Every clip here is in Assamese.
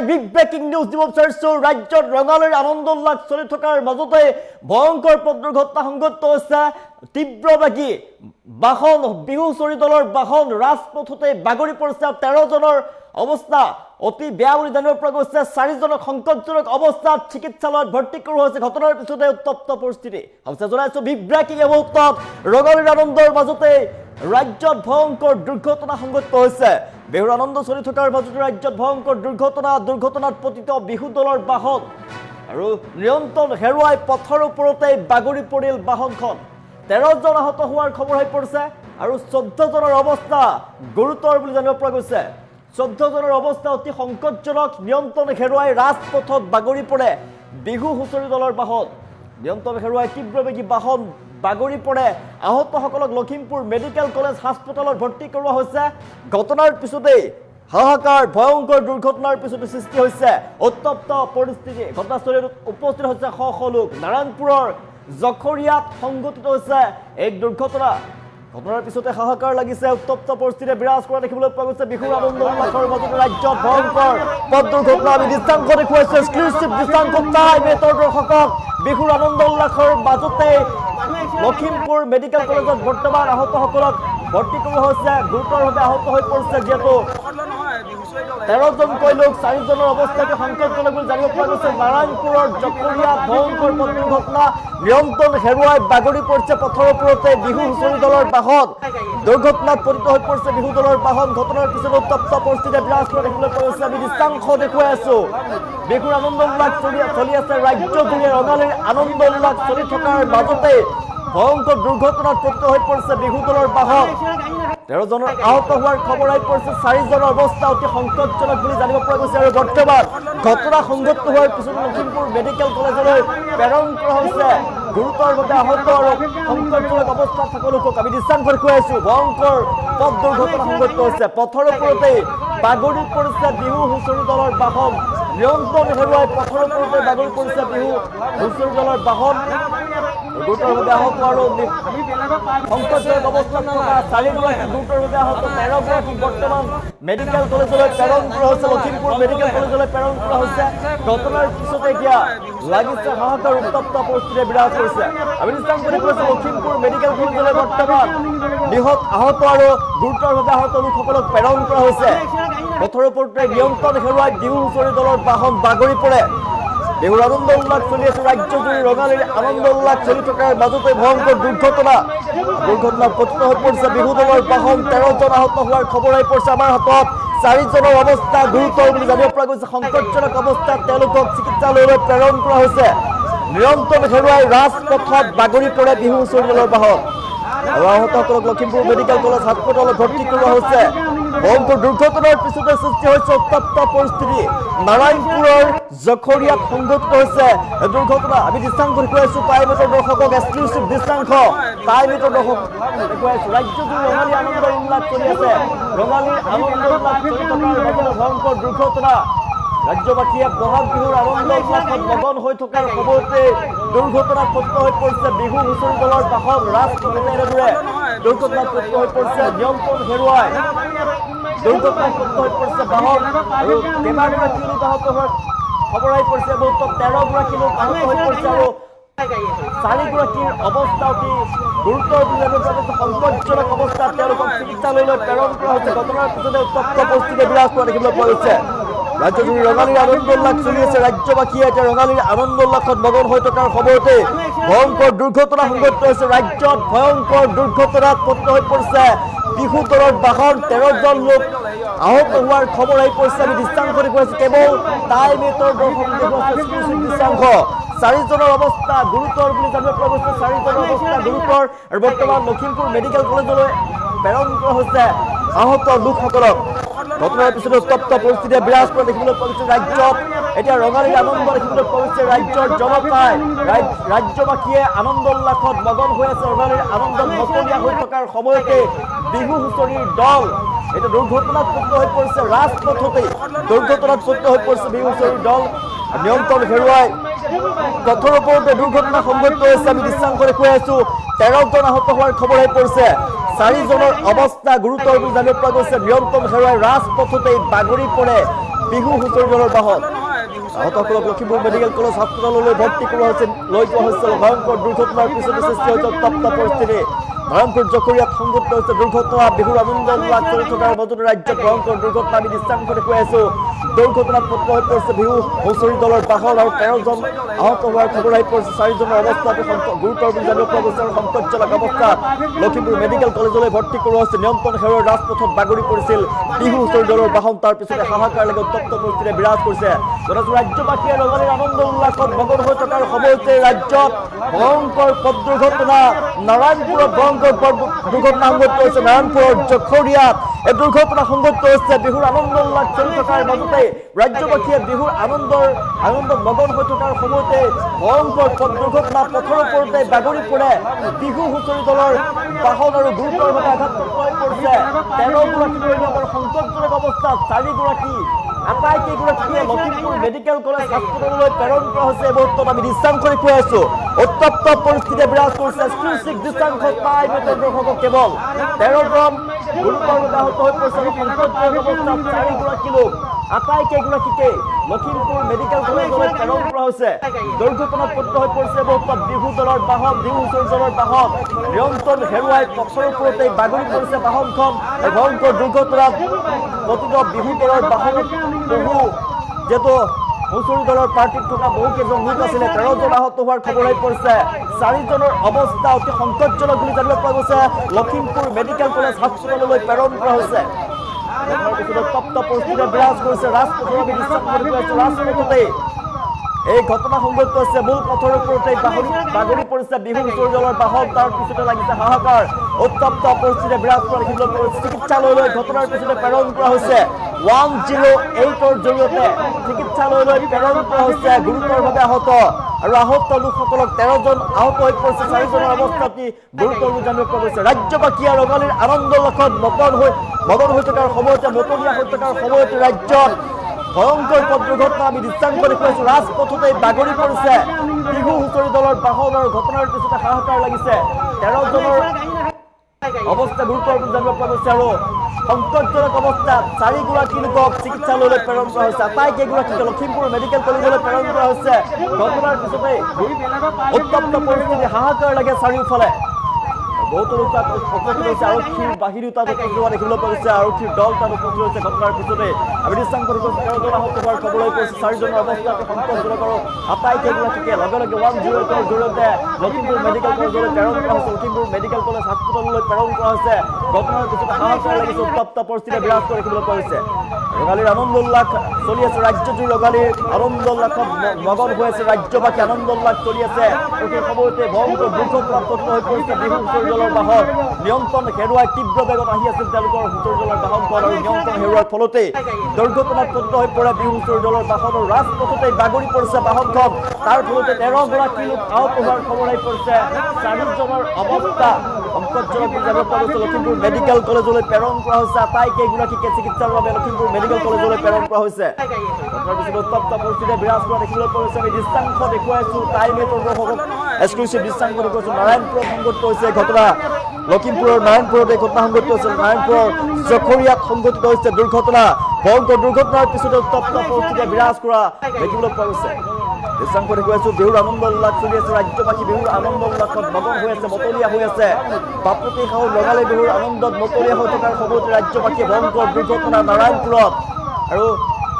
বিগ ব্ৰেকিং নিউজ দিব বিচাৰিছো ৰাজ্যত ৰঙালীৰ আনন্দ উল্লাস চলি থকাৰ মাজতে ভয়ংকৰ পথ দুৰ্ঘটনা সংঘটিত হৈছে তীব্ৰবেগী বাহন বিহু চৰি দলৰ বাহন ৰাজপথতে বাগৰি পৰিছে 13 জনৰ অৱস্থা অতি বেয়া বুলি জানিব পৰা গৈছে 4 জনক সংকটজনক অৱস্থাত চিকিৎসালয়ত ভৰ্তি কৰা হৈছে ঘটনাৰ পিছতে উত্তপ্ত পৰিস্থিতি হৈছে জনাইছো বিগ ব্ৰেকিং মুহূৰ্তত ৰঙালীৰ আনন্দৰ মাজতে ৰাজ্যত ভয়ংকৰ দুৰ্ঘটনা সংঘটিত হৈছে বিহুৰ আনন্দ চলি থকাৰ মাজতে ৰাজ্যত ভয়ংকৰ দুৰ্ঘটনাত পতিত বিহু দলৰ বাহন আৰু নিয়ন্ত্ৰণ হেৰুৱাই পথৰ ওপৰতে বাগৰি পৰিল বাহনখন 13 জন আহত হোৱাৰ খবৰ হৈ পৰিছে আৰু 14 জনৰ অৱস্থা গুৰুতৰ বুলি জানিব পৰা গৈছে 14 জনৰ অৱস্থা অতি সংকটজনক নিয়ন্ত্ৰণ হেৰুৱাই ৰাজপথত বাগৰি পৰে বিহু হুঁচৰি দলৰ বাহন নিয়ন্ত্ৰণ হেৰুৱাই তীব্ৰবেগী বাহন বাগৰি পৰে আহতসকলক লখিমপুৰ মেডিকেল কলেজ হাস্পতালত ভৰ্তি কৰোৱা হৈছে ঘটনাৰ পিছতেই হাহাকাৰ ভয়ংকৰ দুৰ্ঘটনাৰ পিছতে সৃষ্টি হৈছে উত্তপ্ত পৰিস্থিতি ঘটনাস্থলীত উপস্থিত হৈছে শ শ লোক নাৰায়ণপুৰৰ জখৰিয়াত সংঘটিত হৈছে এক দুৰ্ঘটনা ঘটনাৰ পিছতে হাহাকাৰ লাগিছে উত্তপ্ত পৰিস্থিতি বিৰাজ কৰা দেখিবলৈ পোৱা গৈছে বিহুৰ আনন্দ উল্লাসৰ মাজতে ৰাজ্যত ভয়ংকৰ পথ দুৰ্ঘটনা আমি দৃষ্টান্ত দেখুৱাইছো এক্সক্লুচিভ দৃষ্টান্ত টাইম এটৰ দৰ্শকক বিহুৰ আনন্দ উল্লাসৰ মাজতে লখিমপুৰ মেডিকেল কলেজত বৰ্তমান আহতসকলক ভৰ্তি কৰা হৈছে গুৰুতৰভাৱে আহত হৈ পৰিছে যিহেতু 13 জনকৈ লোক 4 জনৰ অৱস্থাকে সংকটজনক বুলি জানিব পৰা গৈছে নাৰায়ণপুৰৰ জখৰিয়াত ভয়ংকৰ পথ দুৰ্ঘটনা নিয়ন্ত্ৰণ হেৰুৱাই বাগৰি পৰিছে পথৰ ওপৰতে বিহু হুঁচৰি দলৰ বাহন দুৰ্ঘটনাত পতিত হৈ পৰিছে বিহু দলৰ বাহন ঘটনাৰ পিছত উত্তপ্ত পৰিস্থিতি বিৰাজ কৰা দেখিবলৈ পোৱা গৈছে আমি দৃষ্টান্ত দেখুৱাই আছো বিহুৰ আনন্দ উল্লাস চলি আছে ৰাজ্যজুৰি ৰঙালীৰ আনন্দ উল্লাস চলি থকাৰ মাজতে ভয়ংকৰ দুৰ্ঘটনাত পতিত হৈ পৰিছে বিহু দলৰ বাহন 13 জনৰ আহত হোৱাৰ খবৰ আহি পৰিছে 4 জনৰ অৱস্থা অতি সংকটজনক বুলি জানিব পৰা গৈছে আৰু বৰ্তমান ঘটনা সংঘটিত হোৱাৰ পিছত লখিমপুৰ মেডিকেল কলেজলৈ প্ৰেৰণ কৰা হৈছে গুৰুতৰভাৱে আহত আৰু সংকটজনক অৱস্থাত থকা লোকক আমি দৃষ্টান্ত দেখুৱাই আছো ভয়ংকৰ পথ দুৰ্ঘটনা সংঘটিত হৈছে পথৰ ওপৰতে বাগৰি পৰিছে বিহু হুঁচৰি দলৰ বাহন নিয়ন্ত্ৰণ হেৰুৱাই পথৰ ওপৰতে বাগৰি পৰিছে বিহু হুঁচৰি দলৰ বাহন গুৰুতৰভাৱে আহত আৰু সংকটজনক অৱস্থাত থকা 4 গৰাকী গুৰুতৰভাৱে আহত 13 গৰাকী বৰ্তমান মেডিকেল কলেজলৈ প্ৰেৰণ কৰা হৈছে লখিমপুৰ মেডিকেল কলেজলৈ প্ৰেৰণ কৰা হৈছে ঘটনাৰ পিছতে এতিয়া লাগিছে হাহাকাৰ উত্তপ্ত পৰিস্থিতি বিৰাজ কৰিছে আমি দৃষ্টান্ত দেখুৱাইছো লখিমপুৰ মেডিকেল কলেজলৈ বৰ্তমান নিহত আহত আৰু গুৰুতৰভাৱে আহত লোকসকলক প্ৰেৰণ কৰা হৈছে পথৰ ওপৰতে নিয়ন্ত্ৰণ হেৰুৱাই বিহু হুঁচৰি দলৰ বাহন বাগৰি পৰে বিহুৰ আনন্দ উল্লাস চলি আছে ৰাজ্যজুৰি ৰঙালীৰ আনন্দ উল্লাস চলি থকাৰ মাজতে ভয়ংকৰ দুৰ্ঘটনাত পতিত হৈ পৰিছে বিহু দলৰ বাহন 13 জন আহত হোৱাৰ খবৰ আহি পৰিছে আমাৰ হাতত 4 জনৰ অৱস্থা গুৰুতৰ বুলি জানিব পৰা গৈছে সংকটজনক অৱস্থাত তেওঁলোকক চিকিৎসালয়লৈ প্ৰেৰণ কৰা হৈছে নিয়ন্ত্ৰণ হেৰুৱাই ৰাজপথত বাগৰি পৰে বিহু হুঁচৰি দলৰ বাহন আৰু আহতসকলক লখিমপুৰ মেডিকেল কলেজ হাস্পতালত ভৰ্তি কৰোৱা হৈছে ভয়ংকৰ দুৰ্ঘটনাৰ পিছতে সৃষ্টি হৈছে উত্তপ্ত পৰিস্থিতি নাৰায়ণপুৰৰ জখৰিয়াত সংঘটিত হৈছে দুৰ্ঘটনা আমি দৃষ্টান্ত দেখুৱাইছো টাইম এটৰ দৰ্শকক এক্সক্লুচিভ দৃষ্টান্ত টাইম এটৰ দৰ্শক দেখুৱাইছো ৰাজ্যজুৰি ৰঙালী আনন্দ উল্লাস চলি আছে ৰঙালীৰ আনন্দ উল্লাস চলি থকাৰ মাজতে ভয়ংকৰ দুৰ্ঘটনা ৰাজ্যবাসীয়ে বহাগ বিহুৰ আনন্দ উল্লাসত মগন হৈ থকাৰ সময়তে দুৰ্ঘটনাত পতিত হৈ পৰিছে বিহু হুঁচৰি দলৰ বাহন ৰাজপথতে এনেদৰে দুৰ্ঘটনাত পতিত হৈ পৰিছে নিয়ন্ত্ৰণ হেৰুৱাই দুৰ্ঘটনাত পতিত হৈ পৰিছে বাহন আৰু কেইবাগৰাকী লোক আহত হোৱাৰ খবৰ আহি পৰিছে মুহূৰ্তত 13 গৰাকী লোক আহত হৈ পৰিছে আৰু 4 গৰাকীৰ অৱস্থা অতি গুৰুতৰ বুলি জানিব পৰা গৈছে সংকটজনক অৱস্থাত তেওঁলোকক চিকিৎসালয়লৈ প্ৰেৰণ কৰা হৈছে ঘটনাৰ পিছতে উত্তপ্ত পৰিস্থিতি বিৰাজ কৰা দেখিবলৈ পোৱা গৈছে ৰাজ্যজুৰি ৰঙালীৰ আনন্দ উল্লাস চলি আছে ৰাজ্যবাসীয়ে এতিয়া ৰঙালীৰ আনন্দ উল্লাসত মগন হৈ থকাৰ সময়তে ভয়ংকৰ দুৰ্ঘটনা সংঘটিত হৈছে ৰাজ্যত ভয়ংকৰ দুৰ্ঘটনাত পতিত হৈ পৰিছে বিহু দলৰ বাহন 13 জন লোক আহত হোৱাৰ খবৰ আহি পৰিছে আমি দৃষ্টান্ত দেখুৱাইছো কেৱল টাইম এটৰ দৃষ্টান্ত 4 জনৰ অৱস্থা গুৰুতৰ বুলি জানিব পৰা গৈছে 4 জনৰ অৱস্থা গুৰুতৰ আৰু বৰ্তমান লখিমপুৰ মেডিকেল কলেজলৈ প্ৰেৰণ কৰা হৈছে আহত লোকসকলক ঘটনাৰ পিছতে উত্তপ্ত পৰিস্থিতিয়ে বিৰাজ কৰা দেখিবলৈ পোৱা গৈছে ৰাজ্যত এতিয়া ৰঙালীৰ আনন্দ দেখিবলৈ পোৱা গৈছে ৰাজ্যৰ জনতাই ৰাজ্যবাসীয়ে আনন্দ উল্লাসত মগন হৈ আছে ৰঙালীৰ আনন্দত মতলীয়া হৈ থকাৰ সময়তে বিহু হুঁচৰিৰ দল এটা দুৰ্ঘটনাত পতিত হৈ পৰিছে ৰাজপথতে দুৰ্ঘটনাত পতিত হৈ পৰিছে বিহু হুঁচৰিৰ দল নিয়ন্ত্ৰণ হেৰুৱাই পথৰ ওপৰতে দুৰ্ঘটনা সংঘটিত হৈছে আমি দৃষ্টান্ত দেখুৱাই আছো 13 জন আহত হোৱাৰ খবৰ আহি পৰিছে 4 জনৰ অৱস্থা গুৰুতৰ বুলি জানিব পৰা গৈছে নিয়ন্ত্ৰণ হেৰুৱাই ৰাজপথতে বাগৰি পৰে বিহু হুঁচৰি দলৰ বাহন আহতসকলক লখিমপুৰ মেডিকেল কলেজ হাস্পতাললৈ ভৰ্তি কৰোৱা হৈছে লৈ যোৱা হৈছে ভয়ংকৰ দুৰ্ঘটনাৰ পিছতে সৃষ্টি হৈছে উত্তপ্ত পৰিস্থিতি নাৰায়ণপুৰ জকৰিয়াত সংঘটিত হৈছে দুৰ্ঘটনা বিহুৰ আনন্দ উল্লাস চলি থকাৰ মাজতে ৰাজ্যত ভয়ংকৰ দুৰ্ঘটনা আমি দৃশ্যাংশ দেখুৱাই আছো দুৰ্ঘটনাত পতিত হৈ পৰিছে বিহু হুঁচৰি দলৰ বাহন আৰু 13জন আহত হোৱাৰ খবৰ আহি পৰিছে 4জনৰ অৱস্থাটো গুৰুতৰ বুলি জানিব পৰা গৈছে আৰু সংকটজনক অৱস্থাত লখিমপুৰ মেডিকেল কলেজলৈ ভৰ্তি কৰোৱা হৈছে নিয়ন্ত্ৰণ হেৰুৱাই ৰাজপথত বাগৰি পৰিছিল বিহু হুঁচৰি দলৰ বাহন তাৰ পিছতে হাহাকাৰ লাগে উত্তপ্ত পৰিস্থিতি বিৰাজ কৰিছে ৰাজ্যবাসীয়ে ৰঙালীৰ আনন্দ উল্লাসত মগন হৈ থকাৰ সময়তে ৰাজ্যত ভয়ংকৰ পথ দুৰ্ঘটনা নাৰায়ণপুৰত ভয়ংকৰ দুৰ্ঘটনা সংঘটিত হৈছে নাৰায়ণপুৰৰ জখৰিয়াত এই দুৰ্ঘটনা সংঘটিত হৈছে বিহুৰ আনন্দ উল্লাস চলি থকাৰ মাজতে ৰাজ্যবাসীয়ে বিহুৰ আনন্দত মগন হৈ থকাৰ সময়তে ভয়ংকৰ পথ দুৰ্ঘটনা পথৰ ওপৰতে বাগৰি পৰে বিহু হুঁচৰি দলৰ বাহন আৰু গুৰুতৰভাৱে আঘাতপ্ৰাপ্ত হৈ পৰিছে 13গৰাকী পৰিয়ালৰ সংকটজনক অৱস্থাত 4গৰাকী আটাইকেইগৰাকীয়ে লখিমপুৰ মেডিকেল কলেজ হাস্পতাললৈ প্ৰেৰণ কৰা হৈছে এই মুহূৰ্তত আমি দৃশ্যাংশ দেখুৱাই আছো উত্তপ্ত পৰিস্থিতিয়ে বিৰাজ কৰিছে এক্সক্লুচিভ দৃশ্যাংশ পাই দৰ্শকক কেৱল 13জন গুৰুতৰভাৱে আহত হৈ পৰিছে আৰু সংকটজনক অৱস্থাত 4গৰাকী লোক আটাইকেইগৰাকীকে লখিমপুৰ মেডিকেল কলেজলৈ প্ৰেৰণ কৰা হৈছে দুৰ্ঘটনাত পতিত হৈ পৰিছে মুহূৰ্তত বিহু দলৰ বাহন বিহু হুঁচৰি দলৰ বাহন নিয়ন্ত্ৰণ হেৰুৱাই পথৰ ওপৰতে বাগৰি পৰিছে বাহনখন এই ভয়ংকৰ দুৰ্ঘটনাত পতিত বিহু দলৰ বাহনত বহু যেহেতু হুঁচৰি দলৰ পাৰ্টিত থকা বহুকেইজন লোক আছিলে 13জন আহত হোৱাৰ খবৰ আহি পৰিছে 4জনৰ অৱস্থা অতি সংকটজনক বুলি জানিব পৰা গৈছে লখিমপুৰ মেডিকেল কলেজ হাস্পতাললৈ প্ৰেৰণ কৰা হৈছে উত্তপ্ত পৰিস্থিতিয়ে বিৰাজ কৰিছে ৰাজপথৰ আমি দৃশ্যাংশ দেখুৱাই আছো ৰাজপথতে এই ঘটনা সংঘটিত হৈছে মূল পথৰ ওপৰতে বাগৰি পৰিছে বিহু হুঁচৰি দলৰ বাহন তাৰ পিছতে লাগিছে হাহাকাৰ উত্তপ্ত পৰিস্থিতিয়ে বিৰাজ কৰা দেখিবলৈ পোৱা গৈছে চিকিৎসালয়লৈ ঘটনাৰ পিছতে প্ৰেৰণ কৰা হৈছে 108ৰ জৰিয়তে চিকিৎসালয়লৈ প্ৰেৰণ কৰা হৈছে গুৰুতৰভাৱে আহত আৰু আহত লোকসকলক 13জন আহত হৈ পৰিছে 4জনৰ অৱস্থা অতি গুৰুতৰ বুলি জানিব পৰা গৈছে ৰাজ্যবাসীয়ে ৰঙালীৰ আনন্দ উল্লাসত মগন হৈ থকাৰ সময়তে মতলীয়া হৈ থকাৰ সময়তে ৰাজ্যত ভয়ংকৰ পথ দুৰ্ঘটনা আমি দৃশ্যাংশ দেখুৱাইছো ৰাজপথতে বাগৰি পৰিছে বিহু হুঁচৰি দলৰ বাহনৰ ঘটনাৰ পিছতে হাহাকাৰ লাগিছে 13জনৰ অৱস্থা গুৰুতৰ বুলি জানিব পৰা গৈছে আৰু সংকটজনক অৱস্থাত 4গৰাকী লোকক চিকিৎসালয়লৈ প্ৰেৰণ কৰা হৈছে আটাইকেইগৰাকীকে লখিমপুৰ মেডিকেল কলেজলৈ প্ৰেৰণ কৰা হৈছে ঘটনাৰ পিছতে উত্তপ্ত পৰিস্থিতি হাহাকাৰ লাগে চাৰিওফালে বহুতো লোক তাত উপস্থিত হৈছে আৰক্ষীৰ বাহিনীও তাত উপস্থিত হোৱা দেখিবলৈ পোৱা গৈছে আৰক্ষীৰ দল তাত উপস্থিত হৈছে ঘটনাৰ পিছতে আমি দৃশ্যাংশ দেখুৱাইছো 13জন আহত হোৱাৰ খবৰ হৈ পৰিছে 4জনৰ অৱস্থা সংকটজনক আৰু আটাইকেইগৰাকীকে লগে লগে 108ৰ জৰিয়তে লখিমপুৰ মেডিকেল কলেজলৈ প্ৰেৰণ কৰা হৈছে লখিমপুৰ মেডিকেল কলেজ হাস্পতাললৈ প্ৰেৰণ কৰা হৈছে ঘটনাৰ পিছতে হাহাকাৰ লাগিছে উত্তপ্ত পৰিস্থিতিয়ে বিৰাজ কৰা দেখিবলৈ পোৱা গৈছে ৰঙালীৰ আনন্দ উল্লাস চলি আছে ৰাজ্যজুৰি ৰঙালীৰ আনন্দ উল্লাসত মগন হৈ আছে ৰাজ্যবাসী আনন্দ উল্লাস চলি আছে আৰু সেই সময়তে ভয়ংকৰ দুৰ্ঘটনাত পতিত হৈ পৰিছে বিহু হুঁচৰি দলৰ বাহন নিয়ন্ত্ৰণ হেৰুৱাই তীব্ৰ বেগত আহি আছিল তেওঁলোকৰ হুঁচৰি দলৰ বাহনখন আৰু নিয়ন্ত্ৰণ হেৰুৱাৰ ফলতে দুৰ্ঘটনাত পতিত হৈ পৰে বিহু হুঁচৰি দলৰ বাহন আৰু ৰাজপথতে বাগৰি পৰিছে বাহনখন তাৰ ফলতে 13গৰাকী লোক আহত হোৱাৰ খবৰ আহি পৰিছে 4জনৰ অৱস্থা সংকটজনক বুলি জানিব পৰা গৈছে লখিমপুৰ মেডিকেল কলেজলৈ প্ৰেৰণ কৰা হৈছে আটাইকেইগৰাকীকে চিকিৎসাৰ বাবে লখিমপুৰ মেডিকেল কলেজলৈ প্ৰেৰণ কৰা হৈছে ঘটনাৰ পিছতে উত্তপ্ত পৰিস্থিতিয়ে বিৰাজ কৰা দেখিবলৈ পোৱা গৈছে আমি দৃশ্যাংশ দেখুৱাইছো টাইম এইটৰ দৰ্শকক এক্সক্লুচিভ দৃশ্যাংশ দেখুৱাইছো নাৰায়ণপুৰত সংঘটিত হৈছে ঘটনা লখিমপুৰৰ নাৰায়ণপুৰত এই ঘটনা সংঘটিত হৈছে নাৰায়ণপুৰৰ জখৰিয়াত সংঘটিত হৈছে দুৰ্ঘটনা ভয়ংকৰ দুৰ্ঘটনাৰ পিছতে উত্তপ্ত পৰিস্থিতিয়ে বিৰাজ কৰা দেখিবলৈ পোৱা গৈছে দৃশ্যাংশ দেখুৱাইছো বিহুৰ আনন্দ উল্লাস চলি আছে ৰাজ্যবাসী বিহুৰ আনন্দ উল্লাসত মগন হৈ আছে মতলীয়া হৈ আছে বাপতি সাহু ৰঙালী বিহুৰ আনন্দত মতলীয়া হৈ থকাৰ সময়তে ৰাজ্যবাসীয়ে ভয়ংকৰ দুৰ্ঘটনা নাৰায়ণপুৰত আৰু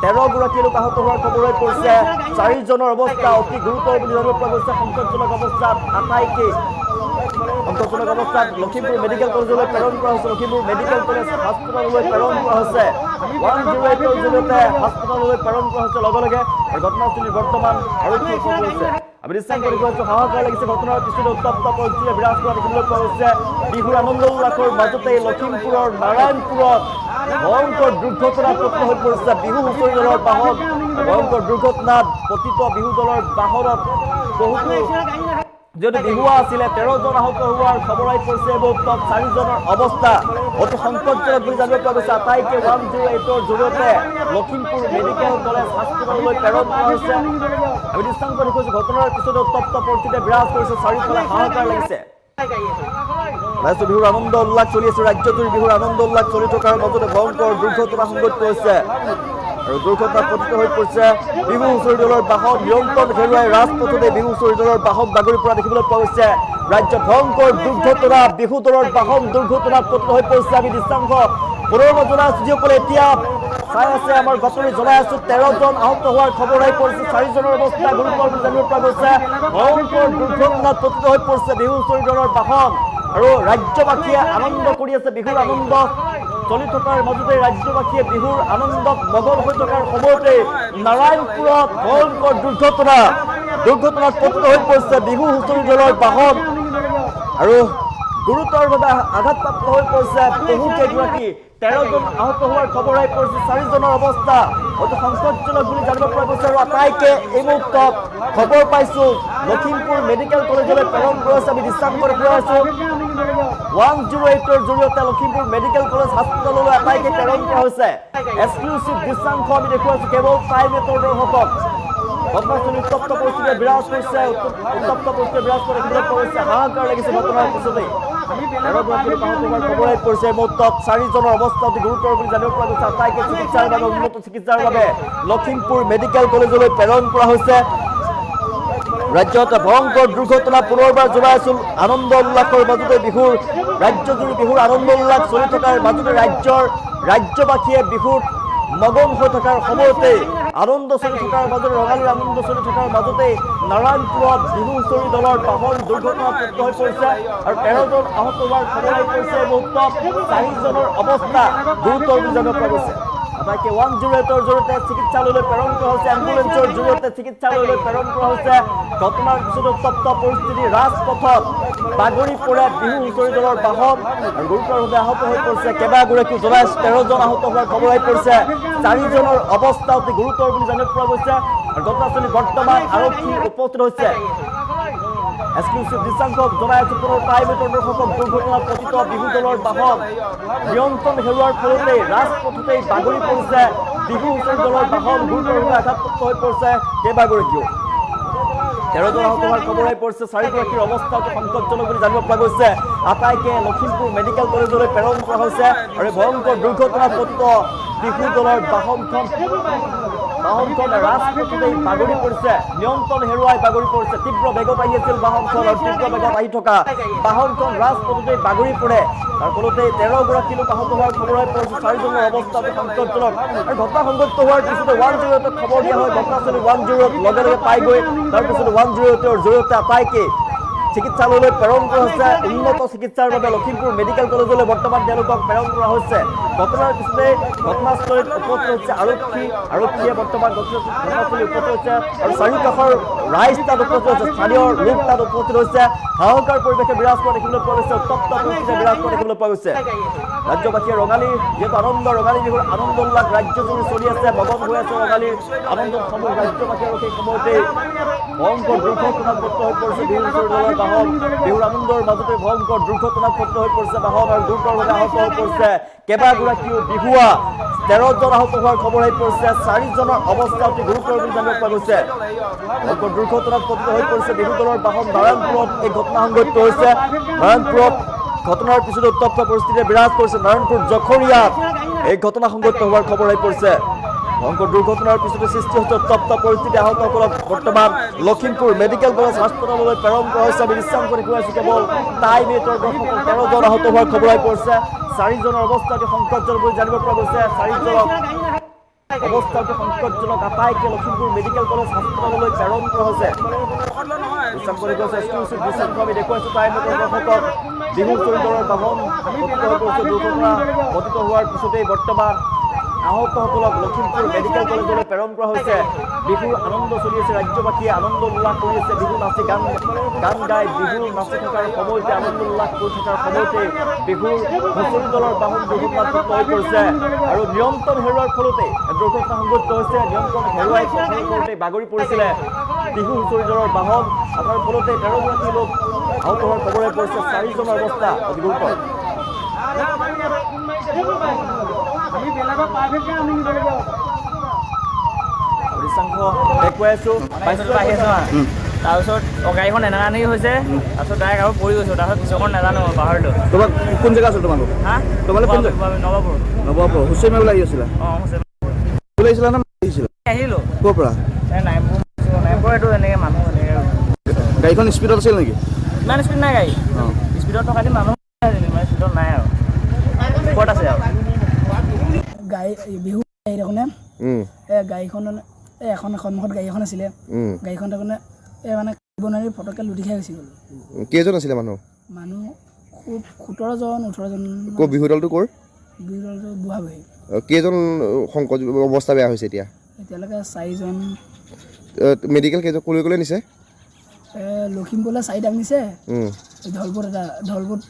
13গৰাকী লোক আহত হোৱাৰ খবৰ হৈ পৰিছে 4জনৰ অৱস্থা অতি গুৰুতৰ বুলি জানিব পৰা গৈছে সংকটজনক অৱস্থাত সংকটজনক অৱস্থাত লখিমপুৰ মেডিকেল কলেজলৈ প্ৰেৰণ কৰা হৈছে লখিমপুৰ মেডিকেল কলেজ হাস্পতাললৈ প্ৰেৰণ কৰা হৈছে 108ৰ জৰিয়তে হাস্পতাললৈ প্ৰেৰণ কৰা হৈছে লগে লগে আৰু ঘটনাস্থলীত বৰ্তমান আৰক্ষী উপস্থিত হৈছে আমি দৃশ্যাংশ দেখুৱাইছো হাহাকাৰ লাগিছে ঘটনাৰ পিছতে উত্তপ্ত পৰিস্থিতিয়ে বিৰাজ কৰা দেখিবলৈ পোৱা গৈছে বিহুৰ আনন্দ উল্লাসৰ মাজতে লখিমপুৰৰ নাৰায়ণপুৰত ভয়ংকৰ দুৰ্ঘটনাত পতিত হৈ পৰিছে বিহু হুঁচৰি দলৰ বাহন ভয়ংকৰ দুৰ্ঘটনাত পতিত বিহু দলৰ বাহনত বহুতো যদি বিহুৱা আছিলে 13জন আহত হোৱাৰ খবৰ আহি পৰিছে মুহূৰ্তত 4জনৰ অৱস্থা অতি সংকটজনক বুলি জানিব পৰা গৈছে আটাইকে 108ৰ জৰিয়তে লখিমপুৰ মেডিকেল কলেজ হাস্পতাললৈ প্ৰেৰণ কৰা হৈছে আমি দৃশ্যাংশ দেখুৱাইছো ঘটনাৰ পিছতে উত্তপ্ত পৰিস্থিতিয়ে বিৰাজ কৰিছে চাৰিওফালে হাহাকাৰ লাগিছে বিহুৰ আনন্দ উল্লাস চলি আছে ৰাজ্যজুৰি বিহুৰ আনন্দ উল্লাস চলি থকাৰ মাজতে ভয়ংকৰ দুৰ্ঘটনা সংঘটিত হৈছে আৰু দুৰ্ঘটনাত পতিত হৈ পৰিছে বিহু হুঁচৰি দলৰ বাহন নিয়ন্ত্ৰণ হেৰুৱাই ৰাজপথতে বিহু হুঁচৰি দলৰ বাহন বাগৰি পৰা দেখিবলৈ পোৱা গৈছে ৰাজ্যত ভয়ংকৰ দুৰ্ঘটনা বিহু দলৰ বাহন দুৰ্ঘটনাত পতিত হৈ পৰিছে আমি দৃশ্যাংশ পুনৰ জনাইছো যিসকলে এতিয়া চাই আছে আমাৰ বাতৰি জনাই আছো 13 জন আহত হোৱাৰ খবৰ আহি পৰিছে 4 জনৰ অৱস্থা গুৰুতৰ বুলি জানিব পৰা গৈছে ভয়ংকৰ দুৰ্ঘটনাত পতিত হৈ পৰিছে বিহু হুঁচৰি দলৰ বাহন আৰু ৰাজ্যবাসীয়ে আনন্দ কৰি আছে বিহুৰ আনন্দ চলি থকাৰ মাজতে ৰাজ্যবাসীয়ে বিহুৰ আনন্দত মগন হৈ থকাৰ সময়তে নাৰায়ণপুৰত ভয়ংকৰ দুৰ্ঘটনাত পতিত হৈ পৰিছে বিহু হুঁচৰি দলৰ বাহন আৰু গুৰুতৰভাৱে আঘাতপ্ৰাপ্ত হৈ পৰিছে বহু কেইগৰাকী 13 জন আহত হোৱাৰ খবৰ আহি পৰিছে 4 জনৰ অৱস্থা অতি সংকটজনক বুলি জানিব পৰা গৈছে আৰু আটাইকে এই মুহূৰ্তত খবৰ পাইছো লখিমপুৰ মেডিকেল কলেজলৈ প্ৰেৰণ কৰিছে আমি দৃশ্যাংশ দেখুৱাই আছো 108ৰ জৰিয়তে লখিমপুৰ মেডিকেল কলেজ হাস্পতাললৈ আটাইকে প্ৰেৰণ কৰা হৈছে এক্সক্লুচিভ দৃশ্যাংশ আমি দেখুৱাইছো কেৱল প্ৰাইভেটৰ দৰ্শকক ঘটনাস্থলী উত্তপ্ত পৰিস্থিতিয়ে বিৰাজ কৰিছে উত্তপ্ত পৰিস্থিতিয়ে বিৰাজ কৰি দেখিবলৈ পোৱা গৈছে হাহাকাৰ লাগিছে ঘটনাৰ পিছতেই খবৰ আহি পৰিছে মুহূৰ্তত 4 জনৰ অৱস্থা অতি গুৰুতৰ বুলি জানিব পৰা গৈছে আটাইকে চিকিৎসাৰ বাবে উন্নত চিকিৎসাৰ বাবে লখিমপুৰ মেডিকেল কলেজলৈ প্ৰেৰণ কৰা হৈছে ৰাজ্যত ভয়ংকৰ দুৰ্ঘটনা পুনৰবাৰ জনাই আছো আনন্দ উল্লাসৰ মাজতে বিহুৰ ৰাজ্যজুৰি বিহুৰ আনন্দ উল্লাস চলি থকাৰ মাজতে ৰাজ্যবাসীয়ে বিহুত মগন হৈ থকাৰ সময়তে আনন্দ চলি থকাৰ মাজতে ৰঙালীৰ আনন্দ চলি থকাৰ মাজতে নাৰায়ণপুৰত বিহু হুঁচৰি দলৰ বাহন দুৰ্ঘটনাত পতিত হৈ পৰিছে আৰু 13 জন আহত হোৱাৰ খবৰ আহি পৰিছে মুহূৰ্তত 4 জনৰ অৱস্থা গুৰুতৰ বুলি জানিব পৰা গৈছে আটাইকে 108ৰ জৰিয়তে চিকিৎসালয়লৈ প্ৰেৰণ কৰা হৈছে এম্বুলেন্সৰ জৰিয়তে চিকিৎসালয়লৈ প্ৰেৰণ কৰা হৈছে ঘটনাৰ পিছত উত্তপ্ত পৰিস্থিতি ৰাজপথত বাগৰি পৰে বিহু হুঁচৰি দলৰ বাহন আৰু গুৰুতৰভাৱে আহত হৈ পৰিছে কেইবাগৰাকীও জনাই 13 জন আহত হোৱাৰ খবৰ আহি পৰিছে 4 জনৰ অৱস্থা অতি গুৰুতৰ বুলি জানিব পৰা গৈছে আৰু ঘটনাস্থলী বৰ্তমান আৰক্ষী উপস্থিত হৈছে এক্সক্লুচিভ দৃশ্যাংশ জনাই আছো পুনৰ প্ৰাইভেটৰ দৰ্শকক দুৰ্ঘটনাত পতিত বিহু দলৰ বাহন নিয়ন্ত্ৰণ হেৰুৱাৰ ফলতে ৰাজপথতেই বাগৰি পৰিছে বিহু হুঁচৰি দলৰ বাহন গুৰুতৰভাৱে আঘাতপ্ৰাপ্ত হৈ পৰিছে কেইবাগৰাকীও 13 জন আহত হোৱাৰ খবৰ আহি পৰিছে 4 গৰাকীৰ অৱস্থা অতি সংকটজনক বুলি জানিব পৰা গৈছে আটাইকে লখিমপুৰ মেডিকেল কলেজলৈ প্ৰেৰণ কৰা হৈছে আৰু ভয়ংকৰ দুৰ্ঘটনাত পতিত বিহু দলৰ বাহনখন ৰাজপথতেই বাগৰি পৰিছে নিয়ন্ত্ৰণ হেৰুৱাই বাগৰি পৰিছে তীব্ৰ বেগত আহি আছিল বাহনখন আৰু তীব্ৰ বেগত আহি থকা বাহনখন ৰাজপথতেই বাগৰি পৰে তাৰ ফলতে 13 গৰাকী লোক আহত হোৱাৰ খবৰ আহি পৰিছে 4 জনৰ অৱস্থা অতি সংকটজনক আৰু ঘটনা সংঘটিত হোৱাৰ পিছতে 108ত খবৰ দিয়া হয় ঘটনাস্থলী 108 লগে লগে পাই গৈ তাৰপিছত 108ৰ জৰিয়তে আটাইকে চিকিৎসালয়লৈ প্ৰেৰণ কৰা হৈছে উন্নত চিকিৎসাৰ বাবে লখিমপুৰ মেডিকেল কলেজলৈ বৰ্তমান তেওঁলোকক প্ৰেৰণ কৰা হৈছে ঘটনাৰ পিছতে ঘটনাস্থলীত উপস্থিত হৈছে আৰক্ষীয়ে বৰ্তমান ঘটনাস্থলী উপস্থিত হৈছে আৰু চাৰিওকাষৰ ৰাইজ তাত উপস্থিত হৈছে স্থানীয় লোক তাত উপস্থিত হৈছে হাহাকাৰ পৰিৱেশে বিৰাজ কৰা দেখিবলৈ পোৱা গৈছে উত্তপ্ত পৰিস্থিতিয়ে বিৰাজ কৰা দেখিবলৈ পোৱা গৈছে ৰাজ্যবাসীয়ে ৰঙালী যিহেতু ৰঙালী বিহুৰ আনন্দ উল্লাস ৰাজ্যজুৰি চলি আছে মগন হৈ আছে ৰঙালীৰ আনন্দত সমূহ ৰাজ্যবাসীয়ে আৰু সেই সময়তেই ভয়ংকৰ দুৰ্ঘটনাত পতিত হৈ পৰিছে বিহু হুঁচৰি দলৰ বাহন বিহুৰ আনন্দৰ মাজতে ভয়ংকৰ দুৰ্ঘটনাত পতিত হৈ পৰিছে বাহন আৰু গুৰুতৰভাৱে আহত হৈ পৰিছে কেইবাগৰাকীও বিহুৱা 13 জন আহত হোৱাৰ খবৰ আহি পৰিছে 4 জনৰ অৱস্থা অতি গুৰুতৰ বুলি জানিব পৰা গৈছে ভয়ংকৰ দুৰ্ঘটনাত পতিত হৈ পৰিছে বিহু দলৰ বাহন নাৰায়ণপুৰত এই ঘটনা সংঘটিত হৈছে নাৰায়ণপুৰত ঘটনাৰ পিছতে উত্তপ্ত পৰিস্থিতিয়ে বিৰাজ কৰিছে নাৰায়ণপুৰ জখৰীয়াত এই ঘটনা সংঘটিত হোৱাৰ খবৰ আহি পৰিছে ভয়ংকৰ দুৰ্ঘটনাৰ পিছতে সৃষ্টি হৈছে উত্তপ্ত পৰিস্থিতি আহতসকলক বৰ্তমান লখিমপুৰ মেডিকেল কলেজ হাস্পতাললৈ প্ৰেৰণ কৰা হৈছে আমি দৃশ্যাংশ দেখুৱাইছো কেৱল প্ৰাইভেটৰ দৰ্শকক 13 জন আহত হোৱাৰ খবৰ আহি পৰিছে 4 জনৰ অৱস্থা অতি সংকটজনক বুলি জানিব পৰা গৈছে 4 জনৰ অৱস্থা অতি সংকটজনক আটাইকে লখিমপুৰ মেডিকেল কলেজ হাস্পতাললৈ প্ৰেৰণ কৰা হৈছে দৃশ্যাংশ দেখুৱাইছে এক্সক্লুচিভ দৃশ্যাংশ আমি দেখুৱাইছো প্ৰাইভেটৰ দৰ্শকক বিহু হুঁচৰি দলৰ বাহন পতিত হৈ পৰিছে দুৰ্ঘটনা পতিত হোৱাৰ পিছতেই বৰ্তমান আহতসকলক লখিমপুৰ মেডিকেল কলেজলৈ প্ৰেৰণ কৰা হৈছে বিহুৰ আনন্দ চলি আছে ৰাজ্যবাসীয়ে আনন্দ উল্লাস কৰি আছে বিহু নাচি গান গাই বিহু নাচি থকাৰ সময়তে আনন্দ উল্লাস কৰি থকাৰ সময়তে বিহুৰ হুঁচৰি দলৰ বাহন দুৰ্ঘটনাত পতিত হৈ পৰিছে আৰু নিয়ন্ত্ৰণ হেৰুৱাৰ ফলতে দুৰ্ঘটনা সংঘটিত হৈছে নিয়ন্ত্ৰণ হেৰুৱাই ফলতে বাগৰি পৰিছিলে বিহু হুঁচৰি দলৰ বাহন তাৰ ফলতে 13 গৰাকী লোক আহত হোৱাৰ খবৰ আহি পৰিছে 4 জনৰ অৱস্থা অতি গুৰুতৰ আমি বেলেগৰ প্ৰাইভেটকে আমি নিবলৈ যাওঁ দৃশ্যাংশ দেখুৱাইছো তাৰপিছত গাড়ীখন এনেকা হৈছে তাৰপিছত ডাইৰেক্ট আৰু পৰি গৈছোঁ তাৰপিছত পিছখন নাজানো পাহাৰটো তোমাক কোন জেগা আছিল তোমালোক হা তোমালোক নৱাবপুৰ হুচৰি মাৰিবলৈ আহি আছিলা অঁ হুচৰি মাৰিবলৈ আহিছিলা নে আহিছিলা আহিলোঁ ক'ৰ পৰা নাইপুৰ এইটো এনেকৈ মানুহ এনেকৈ গাড়ীখন স্পীডত আছিল নেকি ইমান স্পীড নাই গাড়ী স্পীডত থকা মানুহ ইমান স্পীডত নাই আৰু ক'ত আছে আৰু গাড়ী বিহু গাড়ী দেখোনে গাড়ীখন এই এখন সন্মুখত গাড়ী এখন আছিলে গাড়ীখন তাৰমানে এই মানে দিব নোৱাৰি ফটককৈ লুটি খাই গুচি গ'ল কেইজন আছিলে মানুহ খুব 17জন 18জন ক'ৰ বিহু দলটো ক'ৰ বিহু দলটো বুঢ়াবহি কেইজন সংকট অৱস্থা বেয়া হৈছে এতিয়া এতিয়ালৈকে 4জন মেডিকেল কেইজন ক'লৈ নিছে লখিমপুৰলৈ 4টাক নিছে ঢলপুৰত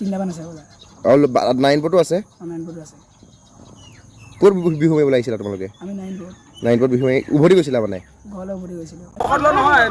3টামান আছে বোলে আৰু 9পতো আছে 9পুৰত আছে ক'ত বিহু মাৰিবলৈ আহিছিলা তোমালোকে আমি 9পুৰত 9পত বিহু মাৰি উভতি গৈছিলা মানে ঘৰলৈ উভতি গৈছিলোঁ নহয়